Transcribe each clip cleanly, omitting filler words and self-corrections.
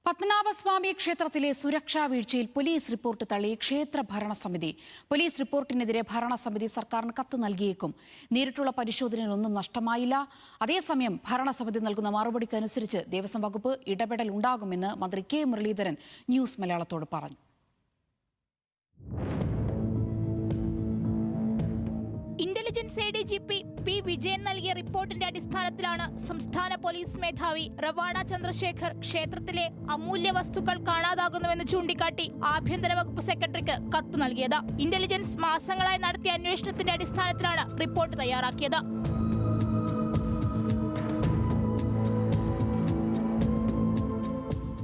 പത്മനാഭസ്വാമി ക്ഷേത്രത്തിലെ സുരക്ഷാ വീഴ്ചയിൽ പോലീസ് റിപ്പോർട്ട് തള്ളി ക്ഷേത്ര ഭരണസമിതി. പോലീസ് റിപ്പോർട്ടിനെതിരെ ഭരണസമിതി സർക്കാരിന് കത്ത് നൽകിയേക്കും. നേരിട്ടുള്ള പരിശോധനയിലൊന്നും നഷ്ടമായില്ല. അതേസമയം ഭരണസമിതി നൽകുന്ന മറുപടിക്കനുസരിച്ച് ദേവസ്വം വകുപ്പ് ഇടപെടൽ ഉണ്ടാകുമെന്ന് മന്ത്രി കെ മുരളീധരൻ ന്യൂസ് മലയാളത്തോട് പറഞ്ഞു. ഇന്റലിജൻസ് ADGP പി വിജയൻ നൽകിയ റിപ്പോർട്ടിന്റെ അടിസ്ഥാനത്തിലാണ് സംസ്ഥാന പോലീസ് മേധാവി റവാഡ ചന്ദ്രശേഖർ ക്ഷേത്രത്തിലെ അമൂല്യ വസ്തുക്കൾ കാണാതാകുന്നുവെന്ന് ചൂണ്ടിക്കാട്ടി ആഭ്യന്തര വകുപ്പ് സെക്രട്ടറിക്ക് കത്ത് നൽകിയത്. ഇന്റലിജൻസ് മാസങ്ങളായി നടത്തിയ അന്വേഷണത്തിന്റെ അടിസ്ഥാനത്തിലാണ് റിപ്പോർട്ട് തയ്യാറാക്കിയത്.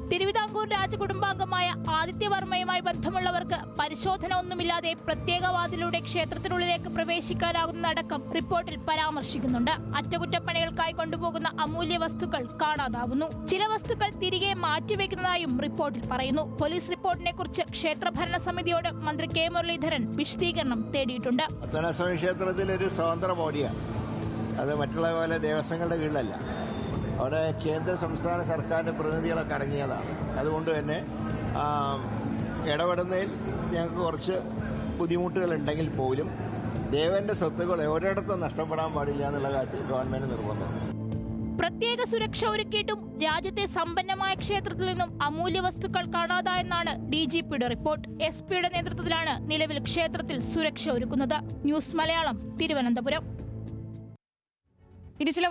തിരുവിതാംകൂർ രാജകുടുംബാംഗമായ ആദിത്യവർമ്മയുമായി ബന്ധമുള്ളവർക്ക് പരിശോധന ഒന്നുമില്ലാതെ പ്രത്യേക വാതിലൂടെ ക്ഷേത്രത്തിനുള്ളിലേക്ക് പ്രവേശിക്കാനാകുന്നതടക്കം റിപ്പോർട്ടിൽ പരാമർശിക്കുന്നുണ്ട്. അറ്റകുറ്റപ്പണികൾക്കായി കൊണ്ടുപോകുന്ന അമൂല്യ വസ്തുക്കൾ കാണാതാവുന്നു. ചില വസ്തുക്കൾ തിരികെ മാറ്റിവെക്കുന്നതായും റിപ്പോർട്ടിൽ പറയുന്നു. പോലീസ് റിപ്പോർട്ടിനെ കുറിച്ച് ക്ഷേത്ര ഭരണ സമിതിയോട് മന്ത്രി കെ മുരളീധരൻ വിശദീകരണം തേടിയിട്ടുണ്ട്. പത്മനാഭസ്വാമി ക്ഷേത്രത്തിൽ ഒരു സ്വതന്ത്ര ബോഡിയാണ്. അത് മറ്റുള്ള പോലെ ദേവസ്വങ്ങളുടെ കീഴിലല്ല. അവിടെ കേന്ദ്ര സംസ്ഥാന സർക്കാരിൻ്റെ പ്രതിനിധികളൊക്കെ അടങ്ങിയതാണ്. അതുകൊണ്ട് തന്നെ ഇടപെടുന്നതിൽ ഞങ്ങൾക്ക് കുറച്ച് ബുദ്ധിമുട്ടുകളുണ്ടെങ്കിൽ പോലും ദേവന്റെ സ്വത്തുക്കൾ ഒരിടത്തും നഷ്ടപ്പെടാൻ പാടില്ല എന്നുള്ള കാര്യത്തിൽ ഗവൺമെന്റ് നിർബന്ധം. പ്രത്യേക സുരക്ഷ ഒരുക്കിയിട്ടും രാജ്യത്തെ സമ്പന്നമായ ക്ഷേത്രത്തിൽ നിന്നും അമൂല്യ വസ്തുക്കൾ കാണാതായെന്നാണ് DGPയുടെ റിപ്പോർട്ട്. SP-യുടെ നേതൃത്വത്തിലാണ് നിലവിൽ ക്ഷേത്രത്തിൽ സുരക്ഷ ഒരുക്കുന്നത്. ന്യൂസ് മലയാളം, തിരുവനന്തപുരം. ഇനി ചില